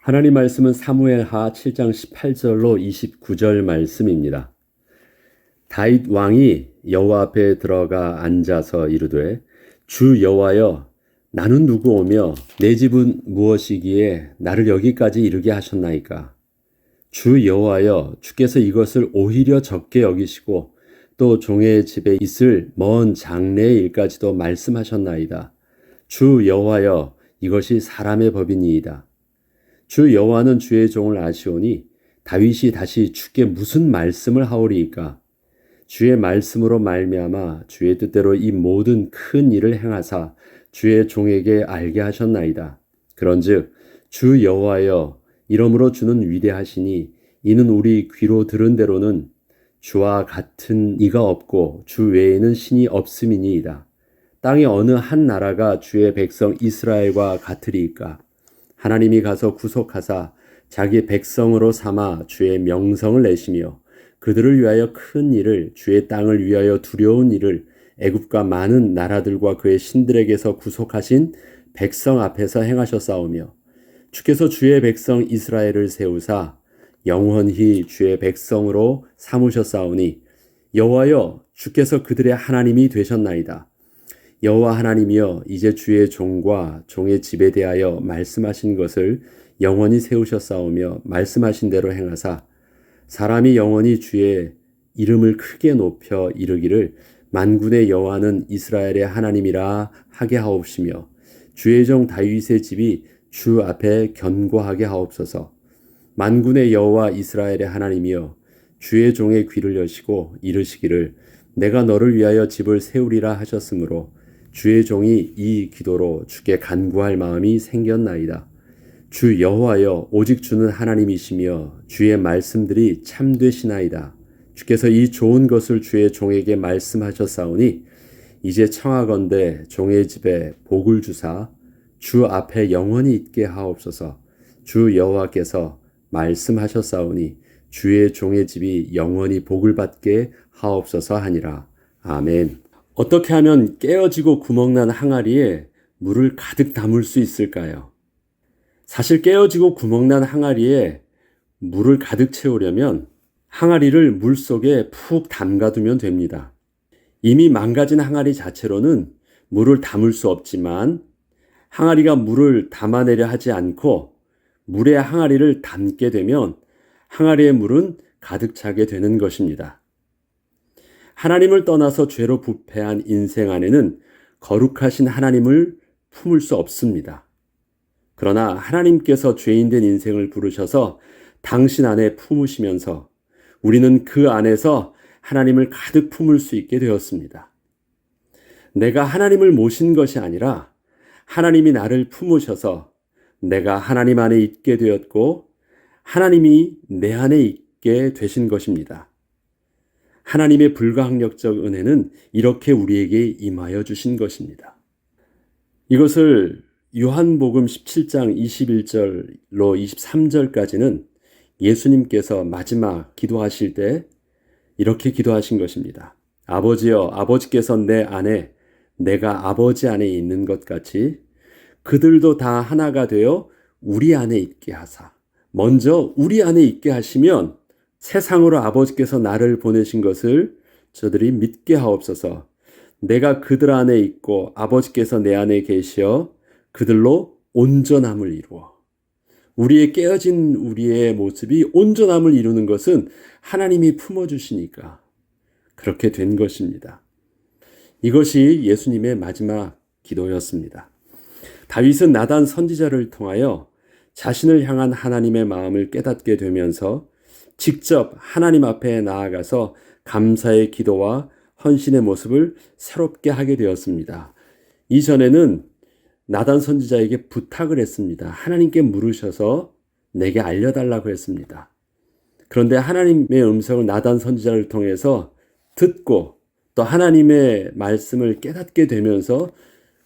하나님 말씀은 사무엘하 7장 18절로 29절 말씀입니다. 다윗 왕이 여호와 앞에 들어가 앉아서 이르되 주 여호와여 나는 누구오며 내 집은 무엇이기에 나를 여기까지 이르게 하셨나이까. 주 여호와여 주께서 이것을 오히려 적게 여기시고 또 종의 집에 있을 먼 장래의 일까지도 말씀하셨나이다. 주 여호와여 이것이 사람의 법이니이다. 주 여호와는 주의 종을 아시오니 다윗이 다시 주께 무슨 말씀을 하오리이까. 주의 말씀으로 말미암아 주의 뜻대로 이 모든 큰 일을 행하사 주의 종에게 알게 하셨나이다. 그런즉 주 여호와여 이러므로 주는 위대하시니 이는 우리 귀로 들은 대로는 주와 같은 이가 없고 주 외에는 신이 없음이니이다. 땅의 어느 한 나라가 주의 백성 이스라엘과 같으리이까. 하나님이 가서 구속하사 자기 백성으로 삼아 주의 명성을 내시며 그들을 위하여 큰 일을 주의 땅을 위하여 두려운 일을 애굽과 많은 나라들과 그의 신들에게서 구속하신 백성 앞에서 행하셨사오며 주께서 주의 백성 이스라엘을 세우사 영원히 주의 백성으로 삼으셨사오니 여호와여 주께서 그들의 하나님이 되셨나이다. 여호와 하나님이여 이제 주의 종과 종의 집에 대하여 말씀하신 것을 영원히 세우셨사오며 말씀하신 대로 행하사 사람이 영원히 주의 이름을 크게 높여 이르기를 만군의 여호와는 이스라엘의 하나님이라 하게 하옵시며 주의 종 다윗의 집이 주 앞에 견고하게 하옵소서. 만군의 여호와 이스라엘의 하나님이여 주의 종의 귀를 여시고 이르시기를 내가 너를 위하여 집을 세우리라 하셨으므로 주의 종이 이 기도로 주께 간구할 마음이 생겼나이다. 주 여호와여 오직 주는 하나님이시며 주의 말씀들이 참되시나이다. 주께서 이 좋은 것을 주의 종에게 말씀하셨사오니 이제 청하건대 종의 집에 복을 주사 주 앞에 영원히 있게 하옵소서. 주 여호와께서 말씀하셨사오니 주의 종의 집이 영원히 복을 받게 하옵소서 하니라. 아멘. 어떻게 하면 깨어지고 구멍난 항아리에 물을 가득 담을 수 있을까요? 사실 깨어지고 구멍난 항아리에 물을 가득 채우려면 항아리를 물 속에 푹 담가두면 됩니다. 이미 망가진 항아리 자체로는 물을 담을 수 없지만 항아리가 물을 담아내려 하지 않고 물에 항아리를 담게 되면 항아리의 물은 가득 차게 되는 것입니다. 하나님을 떠나서 죄로 부패한 인생 안에는 거룩하신 하나님을 품을 수 없습니다. 그러나 하나님께서 죄인된 인생을 부르셔서 당신 안에 품으시면서 우리는 그 안에서 하나님을 가득 품을 수 있게 되었습니다. 내가 하나님을 모신 것이 아니라 하나님이 나를 품으셔서 내가 하나님 안에 있게 되었고 하나님이 내 안에 있게 되신 것입니다. 하나님의 불가항력적 은혜는 이렇게 우리에게 임하여 주신 것입니다. 이것을 요한복음 17장 21절로 23절까지는 예수님께서 마지막 기도하실 때 이렇게 기도하신 것입니다. 아버지여 아버지께서 내 안에 내가 아버지 안에 있는 것 같이 그들도 다 하나가 되어 우리 안에 있게 하사. 먼저 우리 안에 있게 하시면 세상으로 아버지께서 나를 보내신 것을 저들이 믿게 하옵소서. 내가 그들 안에 있고 아버지께서 내 안에 계시어 그들로 온전함을 이루어. 우리의 깨어진 우리의 모습이 온전함을 이루는 것은 하나님이 품어주시니까 그렇게 된 것입니다. 이것이 예수님의 마지막 기도였습니다. 다윗은 나단 선지자를 통하여 자신을 향한 하나님의 마음을 깨닫게 되면서 직접 하나님 앞에 나아가서 감사의 기도와 헌신의 모습을 새롭게 하게 되었습니다. 이전에는 나단 선지자에게 부탁을 했습니다. 하나님께 물으셔서 내게 알려달라고 했습니다. 그런데 하나님의 음성을 나단 선지자를 통해서 듣고 또 하나님의 말씀을 깨닫게 되면서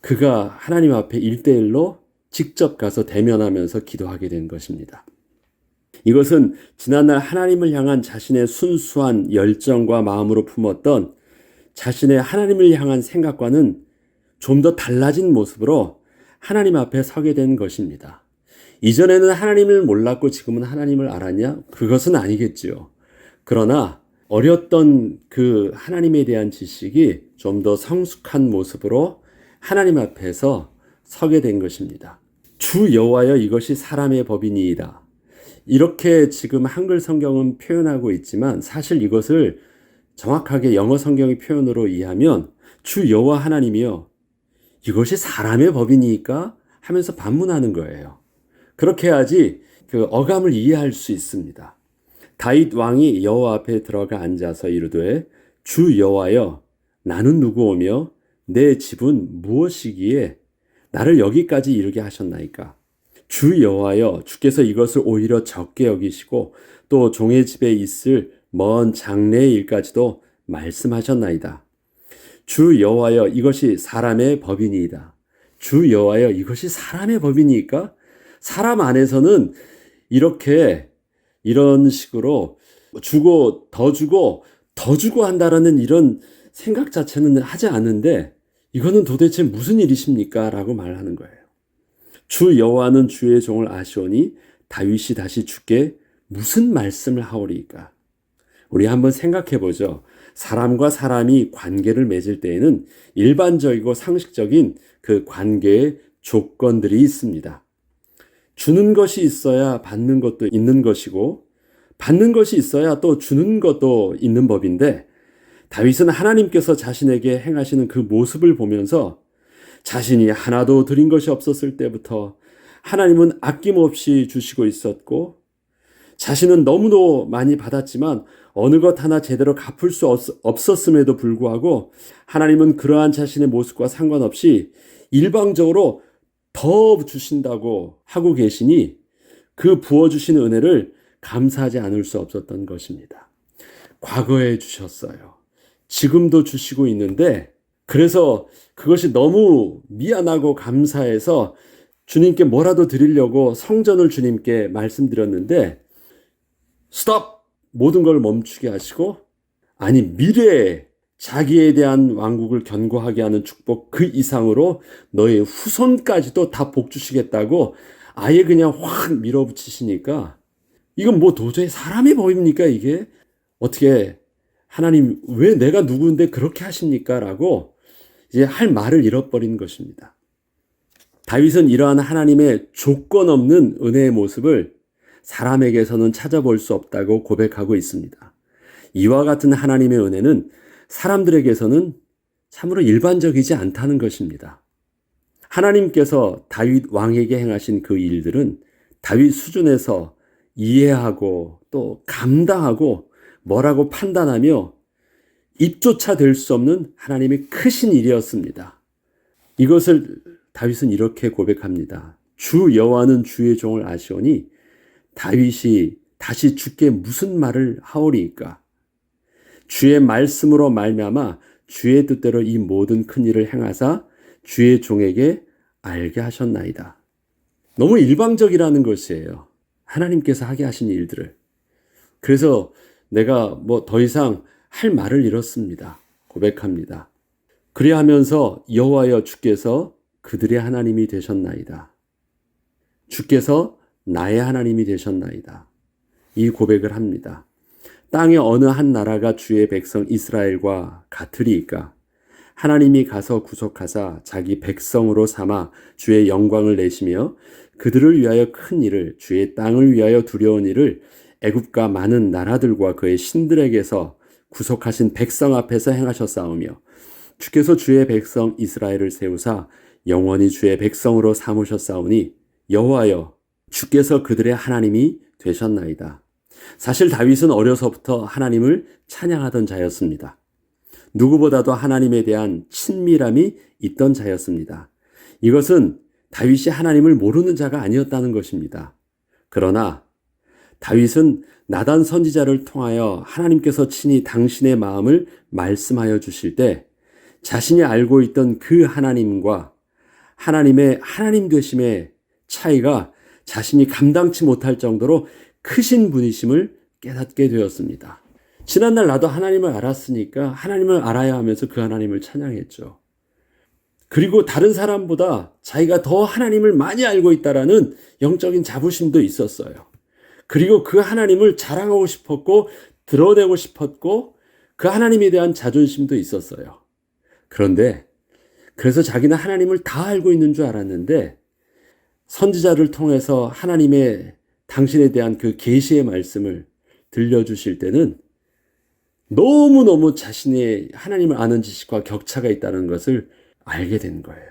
그가 하나님 앞에 1대1로 직접 가서 대면하면서 기도하게 된 것입니다. 이것은 지난날 하나님을 향한 자신의 순수한 열정과 마음으로 품었던 자신의 하나님을 향한 생각과는 좀 더 달라진 모습으로 하나님 앞에 서게 된 것입니다. 이전에는 하나님을 몰랐고 지금은 하나님을 알았냐? 그것은 아니겠지요. 그러나 어렸던 그 하나님에 대한 지식이 좀 더 성숙한 모습으로 하나님 앞에서 서게 된 것입니다. 주 여호와여 이것이 사람의 법이니이다. 이렇게 지금 한글 성경은 표현하고 있지만 사실 이것을 정확하게 영어 성경의 표현으로 이해하면 주 여호와 하나님이여 이것이 사람의 법이니까 하면서 반문하는 거예요. 그렇게 해야지 그 어감을 이해할 수 있습니다. 다윗 왕이 여호와 앞에 들어가 앉아서 이르되 주 여호와여 나는 누구오며 내 집은 무엇이기에 나를 여기까지 이르게 하셨나이까. 주 여호와여 주께서 이것을 오히려 적게 여기시고 또 종의 집에 있을 먼 장래의 일까지도 말씀하셨나이다. 주 여호와여 이것이 사람의 법이니이다. 주 여호와여 이것이 사람의 법이니까 사람 안에서는 이런 식으로 주고 더 주고 더 주고 한다라는 이런 생각 자체는 하지 않는데 이거는 도대체 무슨 일이십니까? 라고 말하는 거예요. 주 여호와는 주의 종을 아시오니 다윗이 다시 주께 무슨 말씀을 하오리이까? 우리 한번 생각해 보죠. 사람과 사람이 관계를 맺을 때에는 일반적이고 상식적인 그 관계의 조건들이 있습니다. 주는 것이 있어야 받는 것도 있는 것이고 받는 것이 있어야 또 주는 것도 있는 법인데 다윗은 하나님께서 자신에게 행하시는 그 모습을 보면서 자신이 하나도 드린 것이 없었을 때부터 하나님은 아낌없이 주시고 있었고 자신은 너무도 많이 받았지만 어느 것 하나 제대로 갚을 수 없었음에도 불구하고 하나님은 그러한 자신의 모습과 상관없이 일방적으로 더 주신다고 하고 계시니 그 부어주신 은혜를 감사하지 않을 수 없었던 것입니다. 과거에 주셨어요. 지금도 주시고 있는데 그래서 그것이 너무 미안하고 감사해서 주님께 뭐라도 드리려고 성전을 주님께 말씀드렸는데 스톱! 모든 걸 멈추게 하시고 아니 미래에 자기에 대한 왕국을 견고하게 하는 축복 그 이상으로 너의 후손까지도 다 복 주시겠다고 아예 그냥 확 밀어붙이시니까 이건 뭐 도저히 사람의 법입니까 이게? 어떻게 하나님 왜 내가 누구인데 그렇게 하십니까? 라고 이제 할 말을 잃어버린 것입니다. 다윗은 이러한 하나님의 조건 없는 은혜의 모습을 사람에게서는 찾아볼 수 없다고 고백하고 있습니다. 이와 같은 하나님의 은혜는 사람들에게서는 참으로 일반적이지 않다는 것입니다. 하나님께서 다윗 왕에게 행하신 그 일들은 다윗 수준에서 이해하고 또 감당하고 뭐라고 판단하며 입조차 될 수 없는 하나님의 크신 일이었습니다. 이것을 다윗은 이렇게 고백합니다. 주 여호와는 주의 종을 아시오니 다윗이 다시 주께 무슨 말을 하오리이까? 주의 말씀으로 말미암아 주의 뜻대로 이 모든 큰 일을 행하사 주의 종에게 알게 하셨나이다. 너무 일방적이라는 것이에요. 하나님께서 하게 하신 일들을. 그래서 내가 뭐 더 이상 할 말을 잃었습니다. 고백합니다. 그리하면서 여호와여 주께서 그들의 하나님이 되셨나이다. 주께서 나의 하나님이 되셨나이다. 이 고백을 합니다. 땅의 어느 한 나라가 주의 백성 이스라엘과 같으리이까? 하나님이 가서 구속하사 자기 백성으로 삼아 주의 영광을 내시며 그들을 위하여 큰 일을 주의 땅을 위하여 두려운 일을 애굽과 많은 나라들과 그의 신들에게서 구속하신 백성 앞에서 행하셨사오며 주께서 주의 백성 이스라엘을 세우사 영원히 주의 백성으로 삼으셨사오니 여호와여 주께서 그들의 하나님이 되셨나이다. 사실 다윗은 어려서부터 하나님을 찬양하던 자였습니다. 누구보다도 하나님에 대한 친밀함이 있던 자였습니다. 이것은 다윗이 하나님을 모르는 자가 아니었다는 것입니다. 그러나 다윗은 나단 선지자를 통하여 하나님께서 친히 당신의 마음을 말씀하여 주실 때 자신이 알고 있던 그 하나님과 하나님의 하나님 되심의 차이가 자신이 감당치 못할 정도로 크신 분이심을 깨닫게 되었습니다. 지난날 나도 하나님을 알았으니까 하나님을 알아야 하면서 그 하나님을 찬양했죠. 그리고 다른 사람보다 자기가 더 하나님을 많이 알고 있다라는 영적인 자부심도 있었어요. 그리고 그 하나님을 자랑하고 싶었고 드러내고 싶었고 그 하나님에 대한 자존심도 있었어요. 그런데 그래서 자기는 하나님을 다 알고 있는 줄 알았는데 선지자를 통해서 하나님의 당신에 대한 그 계시의 말씀을 들려주실 때는 너무너무 자신의 하나님을 아는 지식과 격차가 있다는 것을 알게 된 거예요.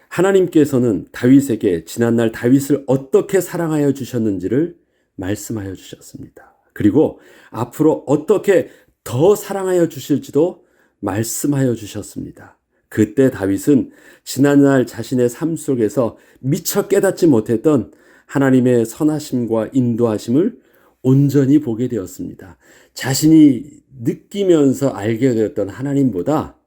하나님께서는 다윗에게 지난날 다윗을 어떻게 사랑하여 주셨는지를 말씀하여 주셨습니다. 그리고 앞으로 어떻게 더 사랑하여 주실지도 말씀하여 주셨습니다. 그때 다윗은 지난날 자신의 삶 속에서 미처 깨닫지 못했던 하나님의 선하심과 인도하심을 온전히 보게 되었습니다. 자신이 느끼면서 알게 되었던 하나님보다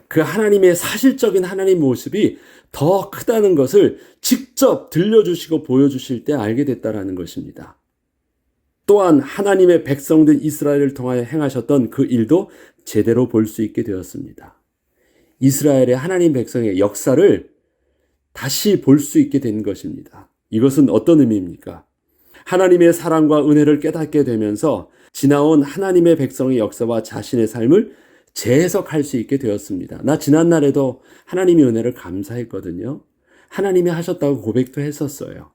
그 하나님의 사실적인 하나님 모습이 더 크다는 것을 직접 들려주시고 보여주실 때 알게 됐다라는 것입니다. 또한 하나님의 백성된 이스라엘을 통하여 행하셨던 그 일도 제대로 볼 수 있게 되었습니다. 이스라엘의 하나님 백성의 역사를 다시 볼 수 있게 된 것입니다. 이것은 어떤 의미입니까? 하나님의 사랑과 은혜를 깨닫게 되면서 지나온 하나님의 백성의 역사와 자신의 삶을 재해석할 수 있게 되었습니다. 나 지난날에도 하나님의 은혜를 감사했거든요. 하나님이 하셨다고 고백도 했었어요.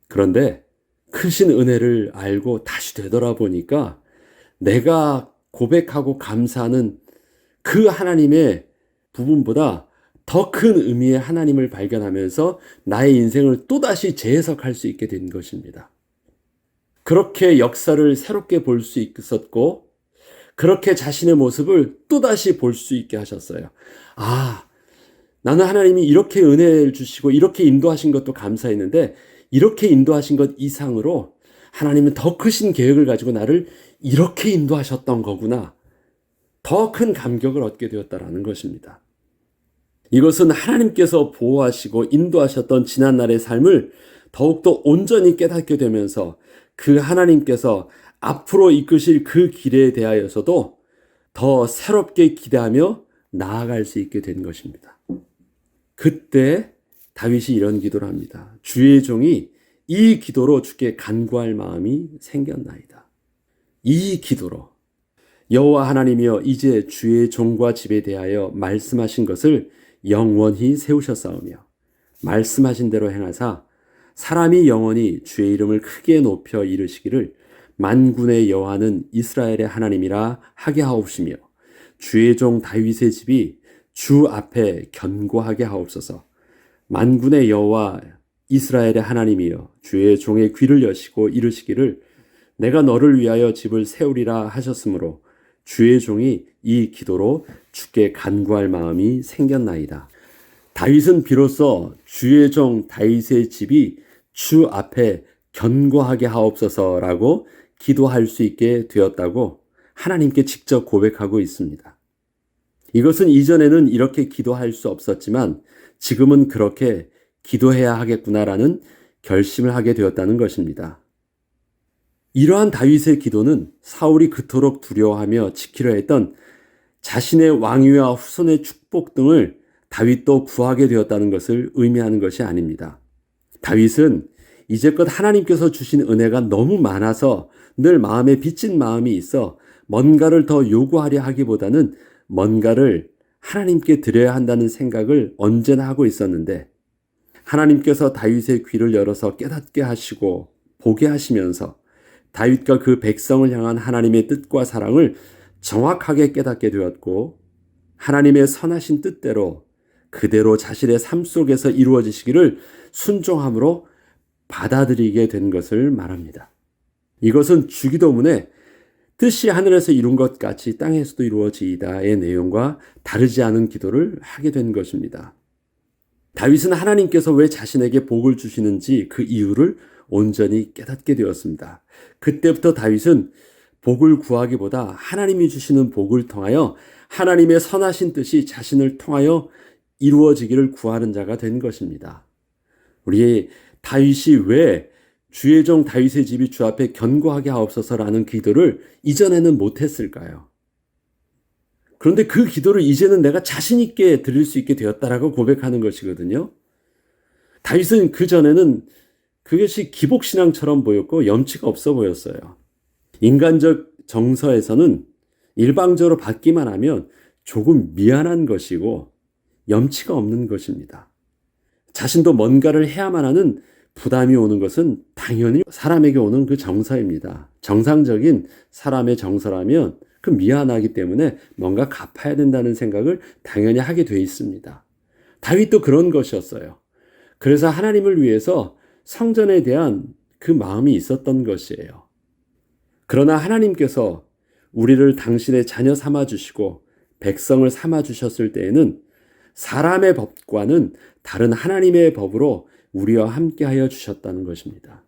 그런데 크신 은혜를 알고 다시 되돌아보니까 내가 고백하고 감사하는 그 하나님의 부분보다 더 큰 의미의 하나님을 발견하면서 나의 인생을 또다시 재해석할 수 있게 된 것입니다. 그렇게 역사를 새롭게 볼 수 있었고 그렇게 자신의 모습을 또다시 볼 수 있게 하셨어요. 나는 하나님이 이렇게 은혜를 주시고 이렇게 인도하신 것도 감사했는데 이렇게 인도하신 것 이상으로 하나님은 더 크신 계획을 가지고 나를 이렇게 인도하셨던 거구나. 더 큰 감격을 얻게 되었다라는 것입니다. 이것은 하나님께서 보호하시고 인도하셨던 지난날의 삶을 더욱더 온전히 깨닫게 되면서 그 하나님께서 앞으로 이끄실 그 길에 대하여서도 더 새롭게 기대하며 나아갈 수 있게 된 것입니다. 그때 다윗이 이런 기도를 합니다. 주의 종이 이 기도로 주께 간구할 마음이 생겼나이다. 이 기도로 여호와 하나님이여 이제 주의 종과 집에 대하여 말씀하신 것을 영원히 세우셨사오며 말씀하신 대로 행하사 사람이 영원히 주의 이름을 크게 높여 이르시기를 만군의 여호와는 이스라엘의 하나님이라 하게 하옵시며 주의 종 다윗의 집이 주 앞에 견고하게 하옵소서. 만군의 여호와 이스라엘의 하나님이여 주의 종의 귀를 여시고 이르시기를 내가 너를 위하여 집을 세우리라 하셨으므로 주의 종이 이 기도로 주께 간구할 마음이 생겼나이다. 다윗은 비로소 주의 종 다윗의 집이 주 앞에 견고하게 하옵소서라고 기도할 수 있게 되었다고 하나님께 직접 고백하고 있습니다. 이것은 이전에는 이렇게 기도할 수 없었지만 지금은 그렇게 기도해야 하겠구나라는 결심을 하게 되었다는 것입니다. 이러한 다윗의 기도는 사울이 그토록 두려워하며 지키려 했던 자신의 왕위와 후손의 축복 등을 다윗도 구하게 되었다는 것을 의미하는 것이 아닙니다. 다윗은 이제껏 하나님께서 주신 은혜가 너무 많아서 늘 마음에 빚진 마음이 있어 뭔가를 더 요구하려 하기보다는 뭔가를 하나님께 드려야 한다는 생각을 언제나 하고 있었는데 하나님께서 다윗의 귀를 열어서 깨닫게 하시고 보게 하시면서 다윗과 그 백성을 향한 하나님의 뜻과 사랑을 정확하게 깨닫게 되었고 하나님의 선하신 뜻대로 그대로 자신의 삶 속에서 이루어지시기를 순종함으로 받아들이게 된 것을 말합니다. 이것은 주기도문에 뜻이 하늘에서 이룬 것 같이 땅에서도 이루어지이다의 내용과 다르지 않은 기도를 하게 된 것입니다. 다윗은 하나님께서 왜 자신에게 복을 주시는지 그 이유를 온전히 깨닫게 되었습니다. 그때부터 다윗은 복을 구하기보다 하나님이 주시는 복을 통하여 하나님의 선하신 뜻이 자신을 통하여 이루어지기를 구하는 자가 된 것입니다. 우리 다윗이 왜 주의 종 다윗의 집이 주 앞에 견고하게 하옵소서라는 기도를 이전에는 못했을까요? 그런데 그 기도를 이제는 내가 자신 있게 드릴 수 있게 되었다라고 고백하는 것이거든요. 다윗은 그전에는 그것이 기복신앙처럼 보였고 염치가 없어 보였어요. 인간적 정서에서는 일방적으로 받기만 하면 조금 미안한 것이고 염치가 없는 것입니다. 자신도 뭔가를 해야만 하는 부담이 오는 것은 당연히 사람에게 오는 그 정서입니다. 정상적인 사람의 정서라면 그 미안하기 때문에 뭔가 갚아야 된다는 생각을 당연히 하게 돼 있습니다. 다윗도 그런 것이었어요. 그래서 하나님을 위해서 성전에 대한 그 마음이 있었던 것이에요. 그러나 하나님께서 우리를 당신의 자녀 삼아주시고 백성을 삼아주셨을 때에는 사람의 법과는 다른 하나님의 법으로 우리와 함께하여 주셨다는 것입니다.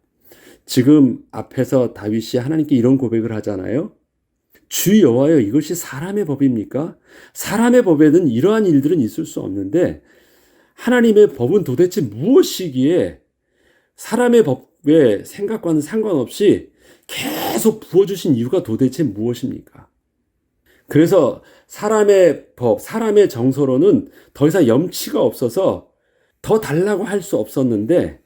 지금 앞에서 다윗이 하나님께 이런 고백을 하잖아요. 주 여호와여, 이것이 사람의 법입니까? 사람의 법에는 이러한 일들은 있을 수 없는데 하나님의 법은 도대체 무엇이기에 사람의 법의 생각과는 상관없이 계속 부어주신 이유가 도대체 무엇입니까? 그래서 사람의 법, 사람의 정서로는 더 이상 염치가 없어서 더 달라고 할 수 없었는데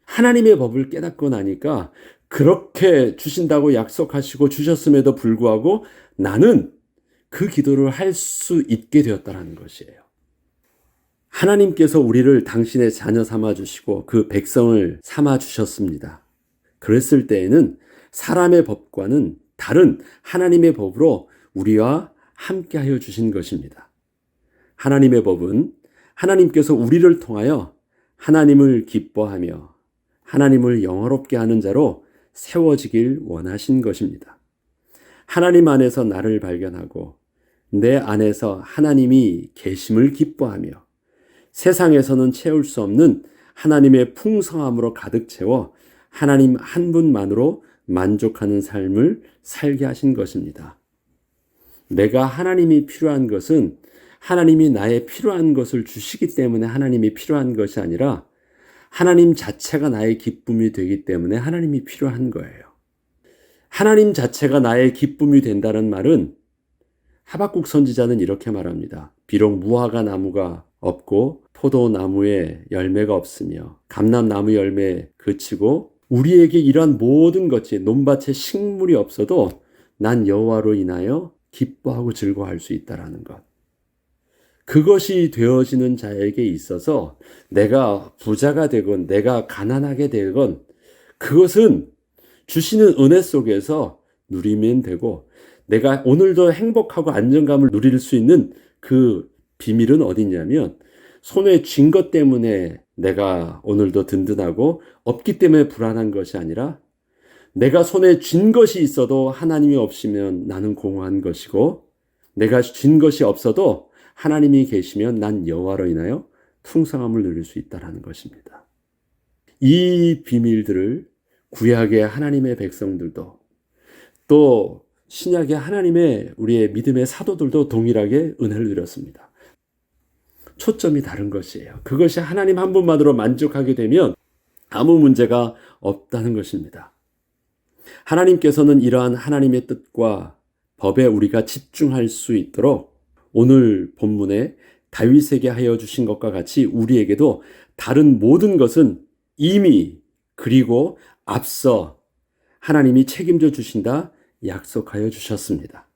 하나님의 법을 깨닫고 나니까 그렇게 주신다고 약속하시고 주셨음에도 불구하고 나는 그 기도를 할 수 있게 되었다는 것이에요. 하나님께서 우리를 당신의 자녀 삼아주시고 그 백성을 삼아주셨습니다. 그랬을 때에는 사람의 법과는 다른 하나님의 법으로 우리와 함께하여 주신 것입니다. 하나님의 법은 하나님께서 우리를 통하여 하나님을 기뻐하며 하나님을 영화롭게 하는 자로 세워지길 원하신 것입니다. 하나님 안에서 나를 발견하고 내 안에서 하나님이 계심을 기뻐하며 세상에서는 채울 수 없는 하나님의 풍성함으로 가득 채워 하나님 한 분만으로 만족하는 삶을 살게 하신 것입니다. 내가 하나님이 필요한 것은 하나님이 나의 필요한 것을 주시기 때문에 하나님이 필요한 것이 아니라 하나님 자체가 나의 기쁨이 되기 때문에 하나님이 필요한 거예요. 하나님 자체가 나의 기쁨이 된다는 말은 하박국 선지자는 이렇게 말합니다. 비록 무화과 나무가 없고 포도나무에 열매가 없으며 감람나무 열매 그치고 우리에게 이러한 모든 것이 논밭에 식물이 없어도 난 여호와로 인하여 기뻐하고 즐거워할 수 있다라는 것. 그것이 되어지는 자에게 있어서 내가 부자가 되건 내가 가난하게 되건 그것은 주시는 은혜 속에서 누리면 되고 내가 오늘도 행복하고 안정감을 누릴 수 있는 그 비밀은 어디냐면 손에 쥔 것 때문에 내가 오늘도 든든하고 없기 때문에 불안한 것이 아니라 내가 손에 쥔 것이 있어도 하나님이 없으면 나는 공허한 것이고 내가 쥔 것이 없어도 하나님이 계시면 난 여호와로 인하여 풍성함을 누릴 수 있다는 것입니다. 이 비밀들을 구약의 하나님의 백성들도 또 신약의 하나님의 우리의 믿음의 사도들도 동일하게 은혜를 누렸습니다. 초점이 다른 것이에요. 그것이 하나님 한 분만으로 만족하게 되면 아무 문제가 없다는 것입니다. 하나님께서는 이러한 하나님의 뜻과 법에 우리가 집중할 수 있도록 오늘 본문에 다윗에게 하여 주신 것과 같이 우리에게도 다른 모든 것은 이미 그리고 앞서 하나님이 책임져 주신다 약속하여 주셨습니다.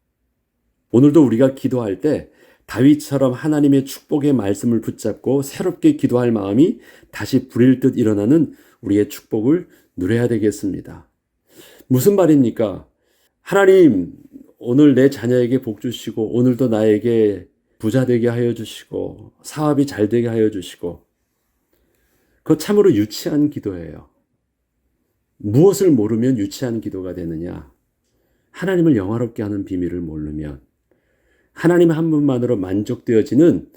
오늘도 우리가 기도할 때 다윗처럼 하나님의 축복의 말씀을 붙잡고 새롭게 기도할 마음이 다시 불일 듯 일어나는 우리의 축복을 누려야 되겠습니다. 무슨 말입니까? 하나님, 오늘 내 자녀에게 복 주시고 오늘도 나에게 부자 되게 하여 주시고 사업이 잘 되게 하여 주시고 그거 참으로 유치한 기도예요. 무엇을 모르면 유치한 기도가 되느냐? 하나님을 영화롭게 하는 비밀을 모르면 하나님 한 분만으로 만족되어지는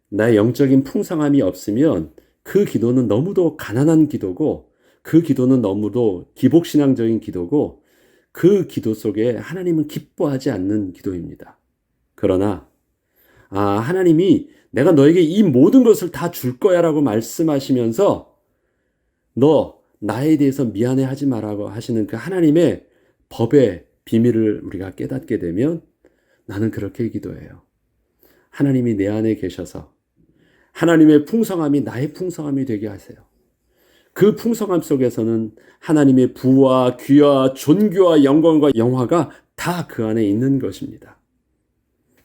나의 영적인 풍성함이 없으면 그 기도는 너무도 가난한 기도고 그 기도는 너무도 기복신앙적인 기도고 그 기도 속에 하나님은 기뻐하지 않는 기도입니다. 그러나 하나님이 내가 너에게 이 모든 것을 다 줄 거야 라고 말씀하시면서 너 나에 대해서 미안해하지 마라고 하시는 그 하나님의 법의 비밀을 우리가 깨닫게 되면 나는 그렇게 기도해요. 하나님이 내 안에 계셔서 하나님의 풍성함이 나의 풍성함이 되게 하세요. 그 풍성함 속에서는 하나님의 부와 귀와 존귀와 영광과 영화가 다 그 안에 있는 것입니다.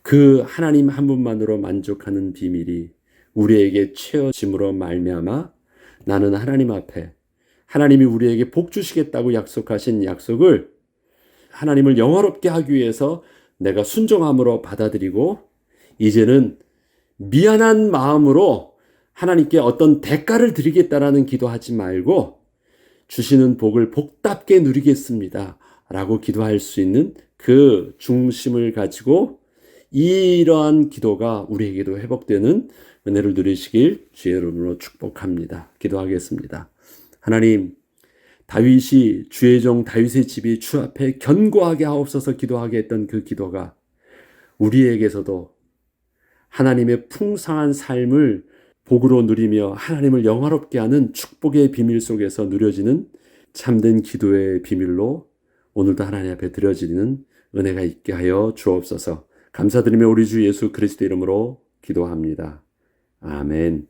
그 하나님 한 분만으로 만족하는 비밀이 우리에게 채워짐으로 말미암아 나는 하나님 앞에 하나님이 우리에게 복 주시겠다고 약속하신 약속을 하나님을 영화롭게 하기 위해서 내가 순종함으로 받아들이고 이제는 미안한 마음으로 하나님께 어떤 대가를 드리겠다라는 기도하지 말고 주시는 복을 복답게 누리겠습니다 라고 기도할 수 있는 그 중심을 가지고 이러한 기도가 우리에게도 회복되는 은혜를 누리시길 주의 이름으로 축복합니다. 기도하겠습니다. 하나님, 다윗이 주의 종 다윗의 집이 주 앞에 견고하게 하옵소서 기도하게 했던 그 기도가 우리에게서도 하나님의 풍성한 삶을 복으로 누리며 하나님을 영화롭게 하는 축복의 비밀 속에서 누려지는 참된 기도의 비밀로 오늘도 하나님 앞에 드려지는 은혜가 있게 하여 주옵소서. 감사드리며 우리 주 예수 그리스도 이름으로 기도합니다. 아멘.